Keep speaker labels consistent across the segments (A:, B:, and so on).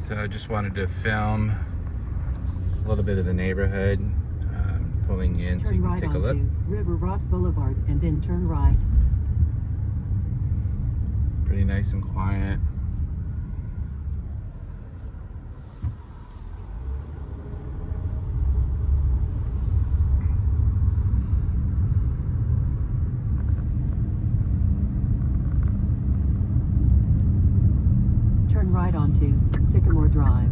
A: So I just wanted to film a little bit of the neighborhood, pulling in so you can take a look.
B: River Rock Boulevard and then turn right.
A: Pretty nice and quiet.
B: Turn right onto Sycamore Drive.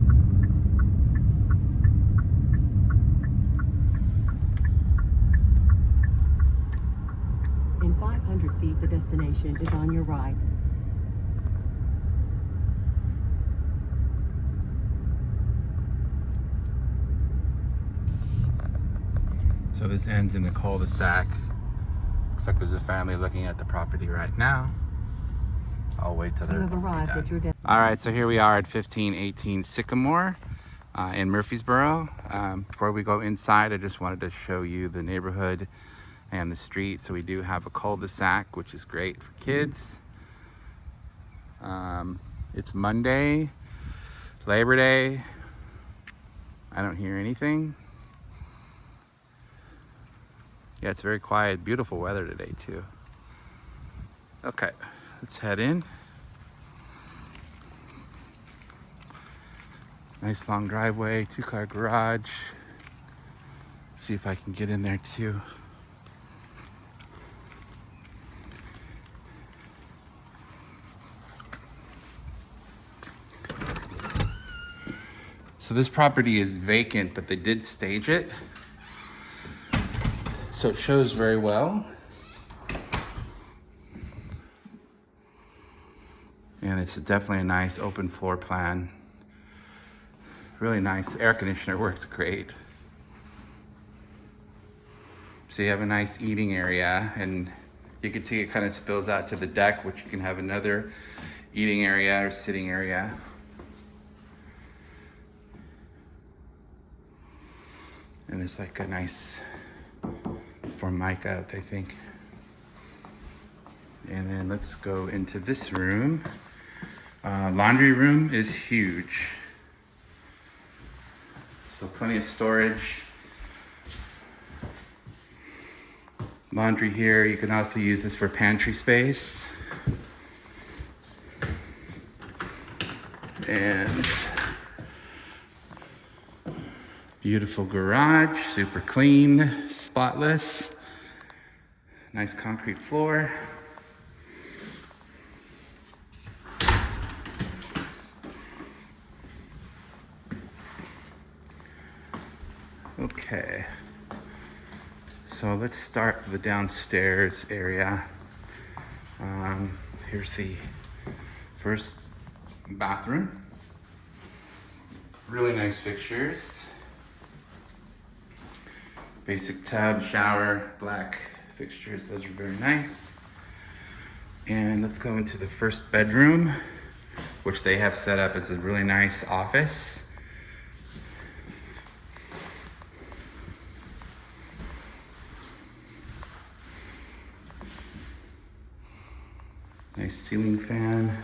B: In 500 feet, the destination is on your right.
A: So this ends in the cul-de-sac. Looks like there's a family looking at the property right now. I'll wait till they're
B: You have arrived at your destination.
A: All right, so here we are at 1518 Sycamore in Murfreesboro. Before we go inside, I just wanted to show you the neighborhood and the street. So we do have a cul-de-sac, which is great for kids. It's Monday, Labor Day. I don't hear anything. Yeah, it's very quiet, beautiful weather today too. Okay, let's head in. Nice long driveway, 2-car garage. See if I can get in there too. So this property is vacant, but they did stage it. So it shows very well. And it's definitely a nice open floor plan. Really nice. Air conditioner works great. So you have a nice eating area, and you can see it kind of spills out to the deck, which you can have another eating area or sitting area. And there's like a nice formica, I think. And then let's go into this room. Laundry room is huge. So plenty of storage. Laundry here. You can also use this for pantry space. And beautiful garage, super clean, spotless. Nice concrete floor. Okay, so let's start with the downstairs area. Here's the first bathroom. Really nice fixtures. Basic tub, shower, black fixtures, those are very nice. And let's go into the first bedroom, which they have set up as a really nice office. Nice ceiling fan.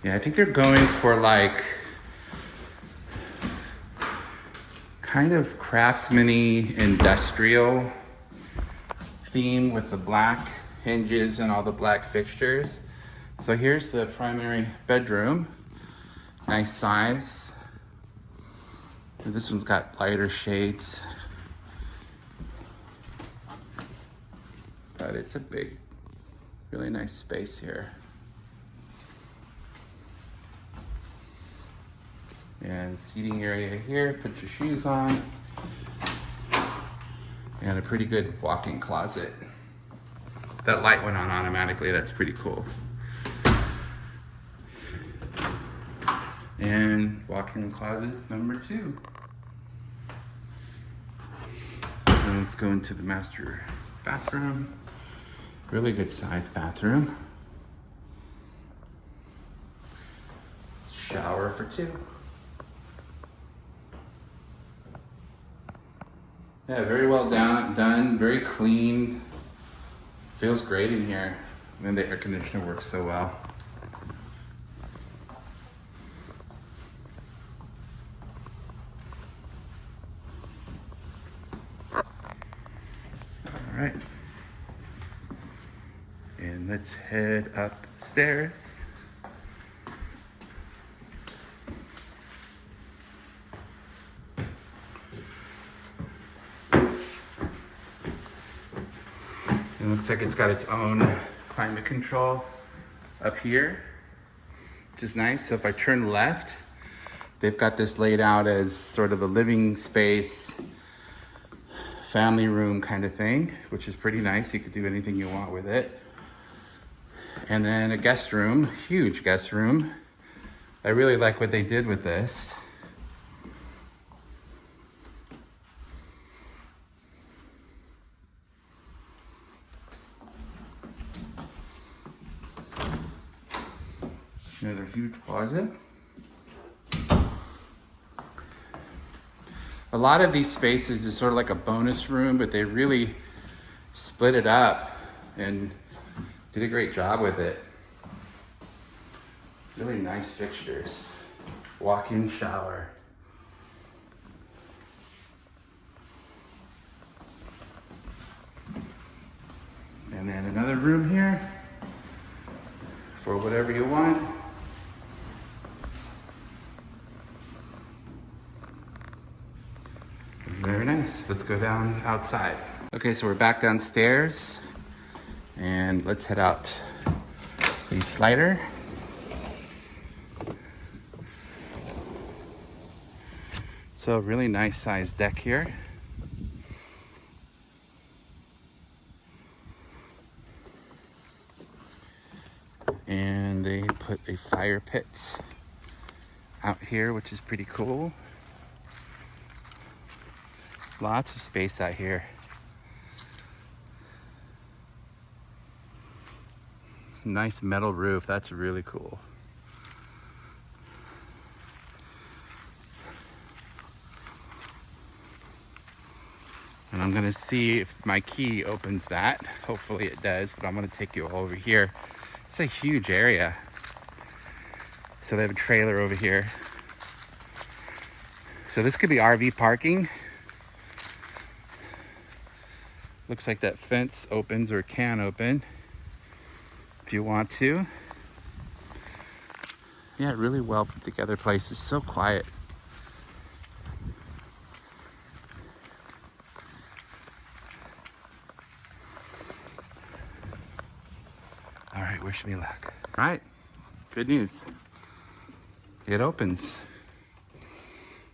A: Yeah, I think they're going for like kind of craftsman-y industrial theme with the black hinges and all the black fixtures. So here's the primary bedroom. Nice size. And this one's got lighter shades. But it's a big, really nice space here. And seating area here, put your shoes on. And a pretty good walk-in closet. That light went on automatically, that's pretty cool. And walk-in closet number 2. And let's go into the master bathroom. Really good sized bathroom. Shower for 2. Yeah, very well done, very clean. Feels great in here. And the air conditioner works so well. head upstairs. It looks like it's got its own climate control up here, which is nice. So if I turn left, they've got this laid out as sort of a living space, family room kind of thing, which is pretty nice. You could do anything you want with it. And then a guest room, huge guest room. I really like what they did with this. Another huge closet. A lot of these spaces is sort of like a bonus room, but they really split it up and did a great job with it. Really nice fixtures. Walk-in shower. And then another room here for whatever you want. Very nice. Let's go down outside. Okay, so we're back downstairs and let's head out the slider. So really nice sized deck here. And they put a fire pit out here, which is pretty cool. Lots of space out here. Nice metal roof, that's really cool. And I'm gonna see if my key opens that. Hopefully it does, but I'm gonna take you all over here. It's a huge area. So they have a trailer over here. So this could be RV parking. Looks like that fence opens or can open if you want to. Yeah, really well put together place. It's so quiet. All right, wish me luck. All right, good news. It opens.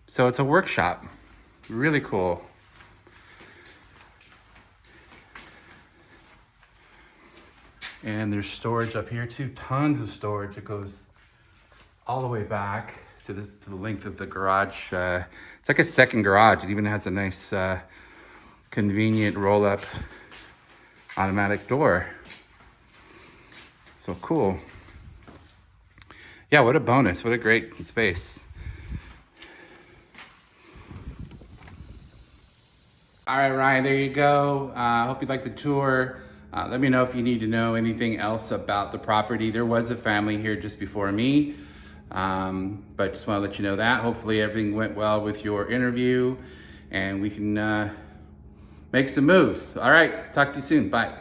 A: So it's a workshop. Really cool. And there's storage up here too, tons of storage. It goes all the way back to the length of the garage. It's like a second garage. It even has a nice convenient roll-up automatic door. So cool. Yeah, what a bonus, what a great space. All right, Ryan, there you go. Hope you liked the tour. Let me know if you need to know anything else about the property. There was a family here just before me, but just want to let you know that. Hopefully everything went well with your interview and we can make some moves. All right, talk to you soon. Bye.